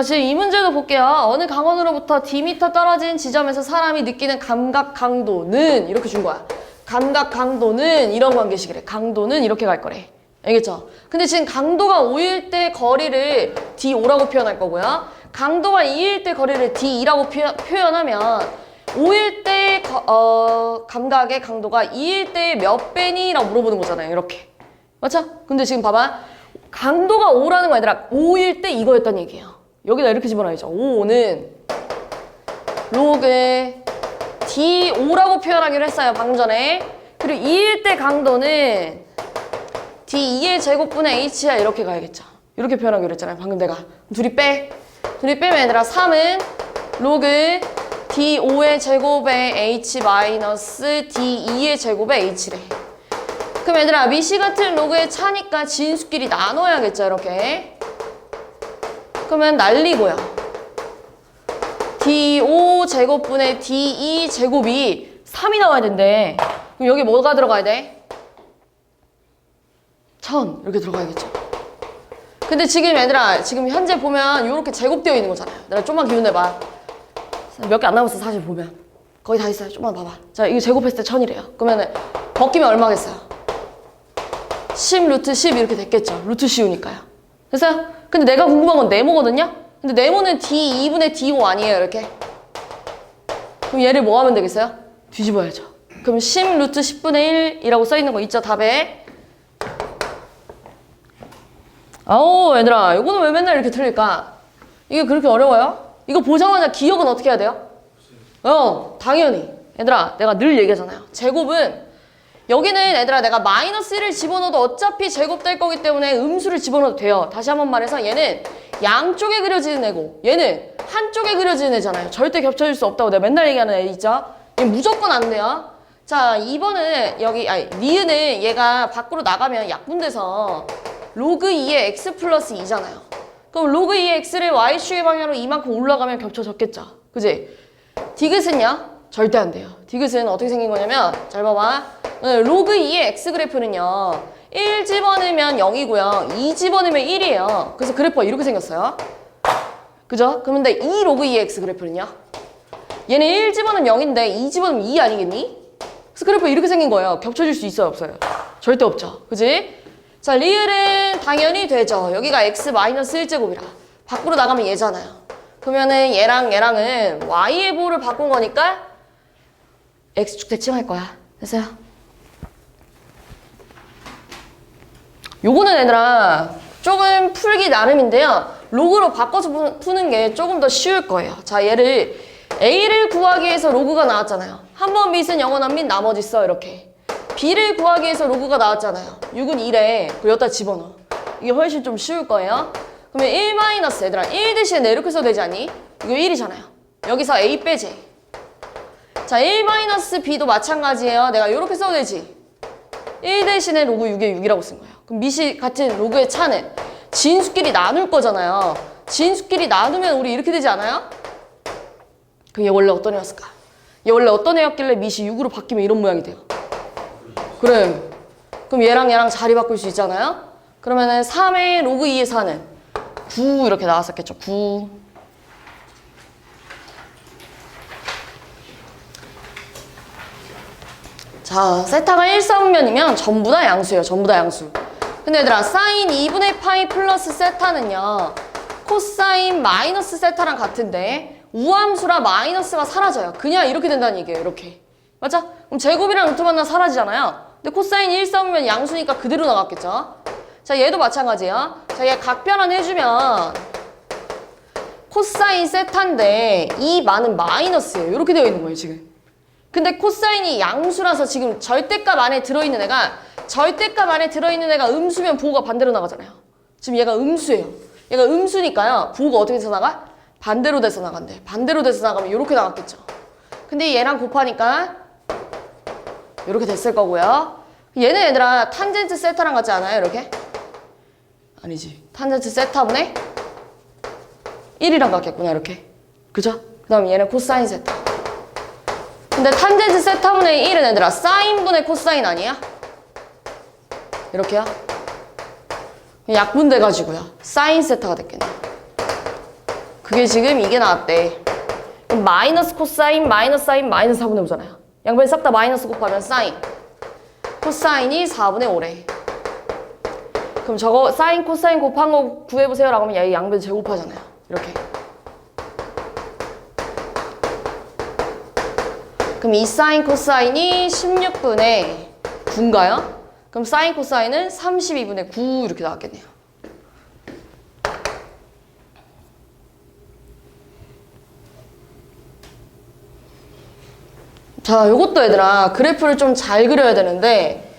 자, 지금 이 문제도 볼게요. 어느 강원으로부터 D미터 떨어진 지점에서 사람이 느끼는 감각 강도는 이렇게 준 거야. 감각 강도는 이런 관계식이래. 강도는 이렇게 갈 거래. 알겠죠? 근데 지금 강도가 5일 때 거리를 D5라고 표현할 거고요. 강도가 2일 때 거리를 D2라고 표현하면 5일 때 감각의 강도가 2일 때 몇 배니? 라고 물어보는 거잖아요. 이렇게. 맞죠? 근데 지금 봐봐. 강도가 5라는 거 얘들아 5일 때 이거였단 얘기예요. 여기다 이렇게 집어넣어야죠. 5는 로그 D5라고 표현하기로 했어요. 방금 전에. 그리고 2일 때 강도는 D2의 제곱분의 H야 이렇게 가야겠죠. 이렇게 표현하기로 했잖아요. 방금 내가. 둘이 빼면 얘들아 3은 로그 D5의 제곱에 H 마이너스 D2의 제곱에 H래. 그럼 얘들아 미시 같은 로그의 차니까 진수끼리 나눠야겠죠. 이렇게. 그러면 날리고요. D5 제곱분의 D2 제곱이 3이 나와야 된대. 그럼 여기 뭐가 들어가야 돼? 1000 이렇게 들어가야겠죠. 근데 지금 얘들아 지금 현재 보면 이렇게 제곱되어 있는 거잖아요. 얘들아 좀만 기운 내봐. 몇 개 안 남았어 사실 보면. 거의 다 있어요. 좀만 봐봐. 자 이거 제곱했을 때 1000이래요. 그러면 벗기면 얼마겠어요? 10 루트 10 이렇게 됐겠죠. 루트 씌우니까요. 됐어요? 근데 내가 궁금한 건 네모거든요? 근데 네모는 D2분의 D5 아니에요 이렇게? 그럼 얘를 뭐 하면 되겠어요? 뒤집어야죠. 그럼 10 루트 10분의 1이라고 써있는 거 있죠 답에? 아우 얘들아 이거는 왜 맨날 이렇게 틀릴까? 이게 그렇게 어려워요? 이거 보자마자 기억은 어떻게 해야 돼요? 당연히 얘들아 내가 늘 얘기하잖아요. 제곱은 여기는 얘들아 내가 마이너스 1을 집어넣어도 어차피 제곱될 거기 때문에 음수를 집어넣어도 돼요. 다시 한번 말해서 얘는 양쪽에 그려지는 애고 얘는 한쪽에 그려지는 애잖아요. 절대 겹쳐질 수 없다고 내가 맨날 얘기하는 애 있죠? 얘는 무조건 안 돼요. 자 2번은 여기 니은은 얘가 밖으로 나가면 약분돼서 로그 2의 x 플러스 2잖아요. 그럼 로그 2의 x를 y축의 방향으로 이만큼 올라가면 겹쳐졌겠죠. 그지? 디귿은요? 절대 안 돼요. 디귿은 어떻게 생긴 거냐면 잘 봐봐. 로그 2의 x 그래프는요. 1 집어넣으면 0이고요. 2 집어넣으면 1이에요. 그래서 그래프가 이렇게 생겼어요. 그죠? 그런데 2 로그 2의 x 그래프는요. 얘는 1 집어넣으면 0인데 2 집어넣으면 2 아니겠니? 그래서 그래프가 이렇게 생긴 거예요. 겹쳐질 수 있어요? 없어요? 절대 없죠. 그지? 자, 리을은 당연히 되죠. 여기가 x 마이너스 1제곱이라. 밖으로 나가면 얘잖아요. 그러면은 얘랑 얘랑은 y의 보호를 바꾼 거니까 x축 대칭할 거야. 됐어요? 요거는 얘들아 조금 풀기 나름인데요. 로그로 바꿔서 푸는 게 조금 더 쉬울 거예요. 자, 얘를 a를 구하기 위해서 로그가 나왔잖아요. 한 번 밑은 영원한 밑 나머지 써 이렇게. b를 구하기 위해서 로그가 나왔잖아요. 6은 1에 그리고 여기다 집어넣어. 이게 훨씬 좀 쉬울 거예요. 그러면 1 마이너스 얘들아 1 대신에 내 이렇게 써도 되지 않니? 이거 1이잖아요. 여기서 a 빼지. 자 1 마이너스 b도 마찬가지예요. 내가 이렇게 써도 되지. 1 대신에 로그 6에 6이라고 쓴 거예요. 그럼 밑이 같은 로그의 차는 진수끼리 나눌 거잖아요. 진수끼리 나누면 우리 이렇게 되지 않아요? 그럼 얘 원래 어떤 애였을까? 얘 원래 어떤 애였길래 밑이 6으로 바뀌면 이런 모양이 돼요. 그래. 그럼 얘랑 얘랑 자리 바꿀 수 있잖아요? 그러면은 3의 로그 2의 4는 9 이렇게 나왔었겠죠. 9. 자, 세타가 1, 4분면이면 전부 다 양수예요. 전부 다 양수. 근데 얘들아, 사인 2분의 파이 플러스 세타는요. 코사인 마이너스 세타랑 같은데 우함수라 마이너스가 사라져요. 그냥 이렇게 된다는 얘기예요. 이렇게. 맞죠? 그럼 제곱이랑 루트 만나 사라지잖아요. 근데 코사인 1, 4분면 양수니까 그대로 나갔겠죠? 자, 얘도 마찬가지예요. 자, 얘 각변환 해주면 코사인 세타인데 이 만은 마이너스예요. 이렇게 되어 있는 거예요, 지금. 근데 코사인이 양수라서 지금 절대값 안에 들어있는 애가 음수면 부호가 반대로 나가잖아요. 지금 얘가 음수예요. 얘가 음수니까요. 부호가 어떻게 돼서 나가? 반대로 돼서 나간대. 반대로 돼서 나가면 이렇게 나갔겠죠. 근데 얘랑 곱하니까 이렇게 됐을 거고요. 얘는 얘들아 탄젠트 세타랑 같지 않아요? 이렇게? 아니지. 탄젠트 세타분의 1이랑 같겠구나. 이렇게. 그죠? 그 다음에 얘는 코사인 세타. 근데 탄젠트 세타분의 1은 얘들아 사인분의 코사인 아니야? 이렇게요? 약분돼가지고요. 사인 세타가 됐겠네. 그게 지금 이게 나왔대. 그럼 마이너스 코사인, 마이너스 사인, 마이너스 4분의 5잖아요. 양변 싹 다 마이너스 곱하면 사인. 코사인이 4분의 5래. 그럼 저거 사인, 코사인 곱한 거 구해보세요 라고 하면 얘 양변 제곱하잖아요. 이렇게. 그럼 이 사인, 코사인이 16분의 9인가요? 그럼 사인, 코사인은 32분의 9 이렇게 나왔겠네요. 자, 요것도 얘들아 그래프를 좀 잘 그려야 되는데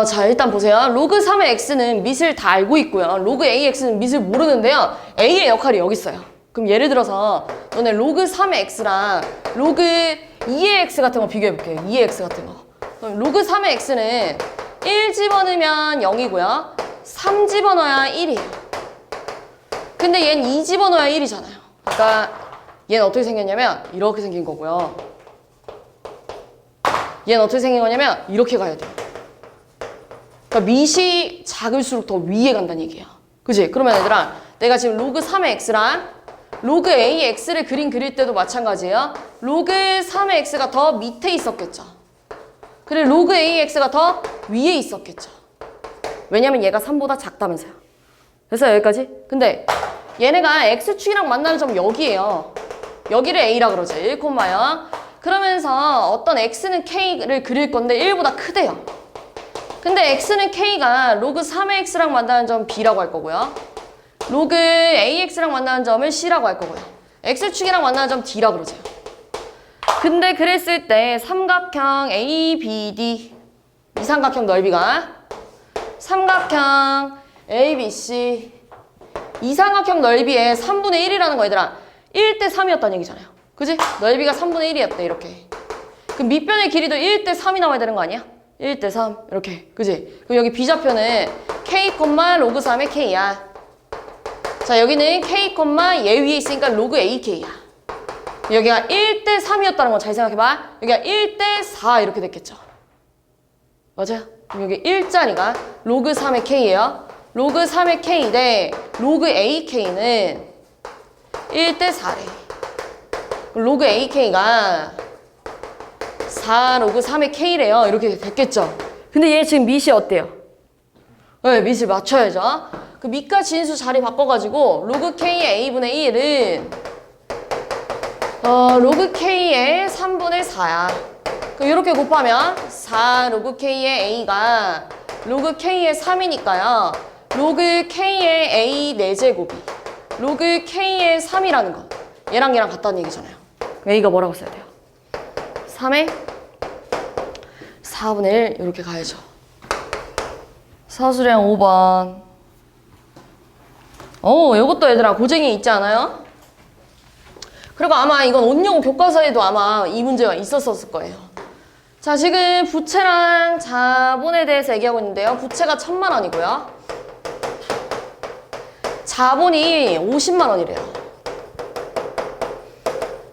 자 일단 보세요. 로그 3의 x는 밑을 다 알고 있고요. 로그 ax는 밑을 모르는데요. a의 역할이 여기 있어요. 그럼 예를 들어서 너네 로그 3의 x랑 로그 2의 x 같은 거 비교해 볼게요. 2의 x 같은 거. 그럼 로그 3의 x는 1 집어넣으면 0이고요. 3 집어넣어야 1이에요. 근데 얘는 2 집어넣어야 1이잖아요. 그러니까 얘는 어떻게 생겼냐면 이렇게 생긴 거고요. 얘는 어떻게 생긴 거냐면 이렇게 가야 돼요. 그러니까 밑이 작을수록 더 위에 간다는 얘기야. 그지? 그러면 얘들아 내가 지금 로그 3의 x랑 로그 a의 x를 그릴 때도 마찬가지예요. 로그 3의 x가 더 밑에 있었겠죠. 그리고 로그 a의 x가 더 위에 있었겠죠. 왜냐면 얘가 3보다 작다면서요. 됐어요 여기까지? 근데 얘네가 x축이랑 만나는 점 여기에요. 여기를 a라 그러지. 1,0. 그러면서 어떤 x는 k를 그릴 건데 1보다 크대요. 근데 x는 k가 로그 3의 x랑 만나는 점 b라고 할 거고요. 로그 ax랑 만나는 점을 c라고 할 거고요. x축이랑 만나는 점 d라고 그러죠. 근데 그랬을 때 삼각형 ABD 이 삼각형 넓이가 삼각형 ABC 이 삼각형 넓이의 3분의 1이라는 거 얘들아 1대 3이었다는 얘기잖아요. 그지? 넓이가 3분의 1이었대 이렇게. 그럼 밑변의 길이도 1대 3이 나와야 되는 거 아니야? 1대 3 이렇게. 그지? 그럼 여기 B좌표는 K, 로그 3의 K야. 자 여기는 K, 얘 위에 있으니까 로그 AK야. 여기가 1대 3이었다는 거 잘 생각해봐. 여기가 1대 4 이렇게 됐겠죠. 맞아요? 그럼 여기 1자리가 로그 3의 K예요. 로그 3의 K 대 로그 AK는 1대 4래. 로그 AK가 4 로그 3의 K래요. 이렇게 됐겠죠. 근데 얘 지금 밑이 어때요? 네, 밑을 맞춰야죠. 그 밑과 진수 자리 바꿔가지고 로그 K의 A분의 1은 로그 K의 3분의 4야. 그럼 이렇게 곱하면 4 로그 K의 A가 로그 K의 3이니까요. 로그 K의 A 4제곱이 로그 K의 3이라는 거. 얘랑 같다는 얘기잖아요. A가 뭐라고 써야 돼요? 3의 4분의 1 이렇게 가야죠. 사수량 5번. 이것도 얘들아 고쟁이 있지 않아요? 그리고 아마 이건 온영 교과서에도 아마 이 문제가 있었을 거예요. 자 지금 부채랑 자본에 대해서 얘기하고 있는데요. 부채가 1,000만 원이고요. 자본이 50만 원이래요.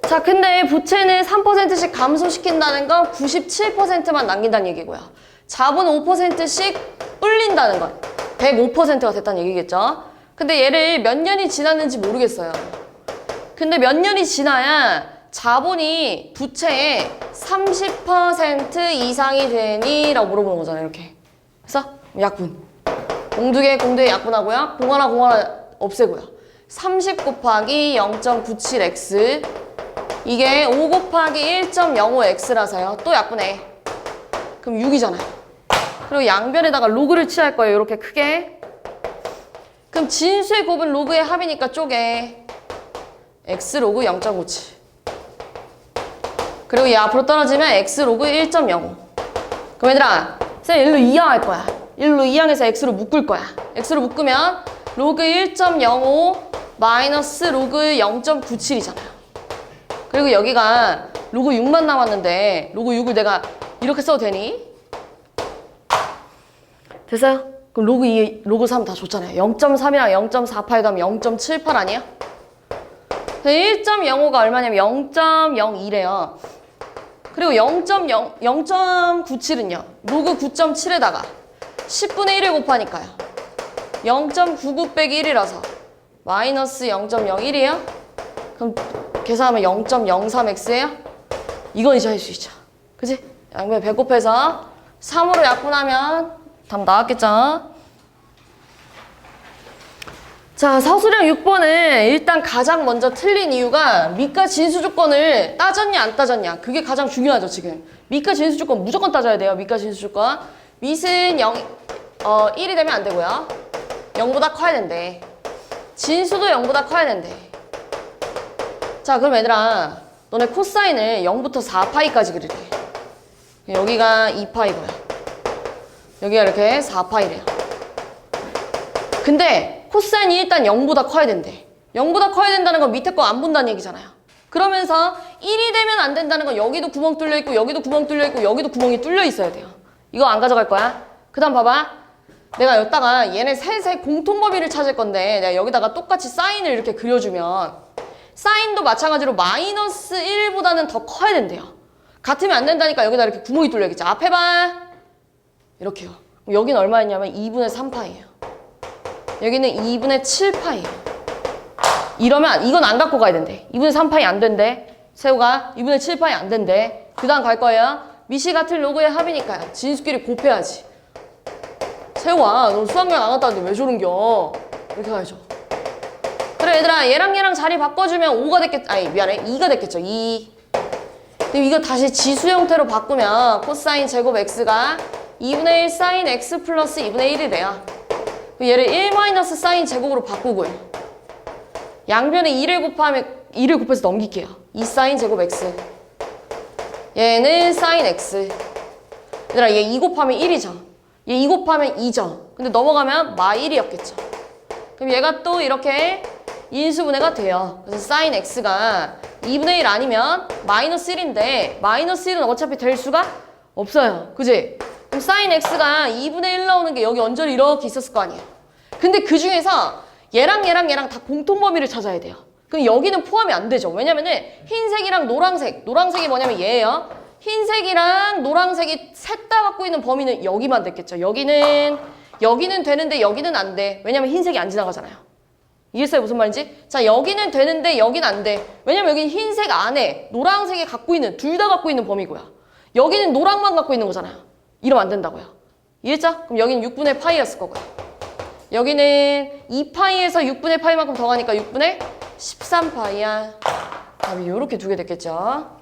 자 근데 부채는 3%씩 감소시킨다는 건 97%만 남긴다는 얘기고요. 자본은 5%씩 불린다는 건 105%가 됐다는 얘기겠죠. 근데 얘를 몇 년이 지났는지 모르겠어요. 근데 몇 년이 지나야 자본이 부채의 30% 이상이 되니? 라고 물어보는 거잖아요. 이렇게. 그래서 약분. 공두개 약분하고요. 공하나 없애고요. 30 곱하기 0.97x 이게 5 곱하기 1.05x라서요. 또 약분해. 그럼 6이잖아요. 그리고 양변에다가 로그를 취할 거예요. 이렇게 크게. 그럼 진수의 곱은 로그의 합이니까 쪼개. x 로그 0.57. 그리고 얘 앞으로 떨어지면 x 로그 1.05. 그럼 얘들아, 쌤 1로 이항할 거야. 1로 이항해서 x로 묶을 거야. x로 묶으면 로그 1.05 마이너스 로그 0.97이잖아요. 그리고 여기가 로그 6만 남았는데 로그 6을 내가 이렇게 써도 되니? 됐어요? 그럼 로그 2, 로그 3 다 줬잖아요. 0.3이랑 0.48 가면 0.78 아니야? 1.05가 얼마냐면 0.02래요. 그리고 0.97은요. 로그 9.7에다가 10분의 1을 곱하니까요. 0.99 빼기 1이라서 마이너스 0.01이에요. 그럼 계산하면 0.03x예요? 이건 이제 할 수 있죠. 그치? 양변 배곱해서 3으로 약분하면 답 나왔겠죠? 자, 서술형 6번은 일단 가장 먼저 틀린 이유가 밑과 진수 조건을 따졌냐 안 따졌냐, 그게 가장 중요하죠. 지금 밑과 진수 조건 무조건 따져야 돼요. 밑과 진수 조건. 밑은 1이 되면 안 되고요. 0보다 커야 된대. 진수도 0보다 커야 된대. 자, 그럼 얘들아, 너네 코사인을 0부터 4파이까지 그리래. 여기가 2파이고요. 여기가 이렇게 4파이래요. 근데 코사인이 일단 0보다 커야 된대. 0보다 커야 된다는 건 밑에 거 안 본다는 얘기잖아요. 그러면서 1이 되면 안 된다는 건 여기도 구멍 뚫려 있고 여기도 구멍 뚫려 있고 여기도 구멍이 뚫려 있어야 돼요. 이거 안 가져갈 거야. 그 다음 봐봐. 내가 여기다가 얘네 셋의 공통범위를 찾을 건데 내가 여기다가 똑같이 사인을 이렇게 그려주면 사인도 마찬가지로 마이너스 1보다는 더 커야 된대요. 같으면 안 된다니까 여기다 이렇게 구멍이 뚫려야겠죠. 앞에 봐. 이렇게요. 여기는 얼마였냐면 2분의 3파이예요. 여기는 2분의 7파이예요. 이러면 이건 안 갖고 가야 된대. 2분의 3파이 안 된대. 세우가 2분의 7파이 안 된대. 그 다음 갈 거예요. 밑이 같은 로그의 합이니까요. 진수끼리 곱해야지. 세우아, 너 수학여행 안 갔다는데 왜 저런겨? 이렇게 가야죠. 그래 얘들아, 얘랑 자리 바꿔주면 5가 됐겠, 아니 미안해, 2가 됐겠죠. 2. 근데 이거 다시 지수 형태로 바꾸면 코사인 제곱 x가 2분의 1 사인 x 플러스 2분의 1이 돼요. 얘를 1 마이너스 사인 제곱으로 바꾸고요. 양변에 2를 곱해서 넘길게요. 2 사인 제곱 x. 얘는 사인 x. 얘들아, 얘 2 곱하면 1이죠. 얘 2 곱하면 2죠. 근데 넘어가면 마 1이었겠죠. 그럼 얘가 또 이렇게 인수분해가 돼요. 그래서 사인 x가 2분의 1 아니면 마이너스 1인데 마이너스 1은 어차피 될 수가 없어요. 그지? 그럼 사인 x가 2분의 1 나오는 게 여기 언저리 이렇게 있었을 거 아니에요. 근데 그 중에서 얘랑 다 공통범위를 찾아야 돼요. 그럼 여기는 포함이 안 되죠. 왜냐면은 흰색이랑 노란색이 뭐냐면 얘예요. 흰색이랑 노란색이 셋 다 갖고 있는 범위는 여기만 됐겠죠. 여기는 되는데 여기는 안 돼. 왜냐면 흰색이 안 지나가잖아요. 이해했어요? 무슨 말인지? 자, 여기는 되는데 여기는 안 돼. 왜냐면 여기는 흰색 안에 노란색이 갖고 있는, 둘 다 갖고 있는 범위고요. 여기는 노랑만 갖고 있는 거잖아요. 이러면 안 된다고요. 이해했죠? 그럼 여기는 6분의 파이였을 거고요. 여기는 2파이에서 6분의 파이만큼 더 가니까 6분의 13파이야. 답이 이렇게 두 개 됐겠죠?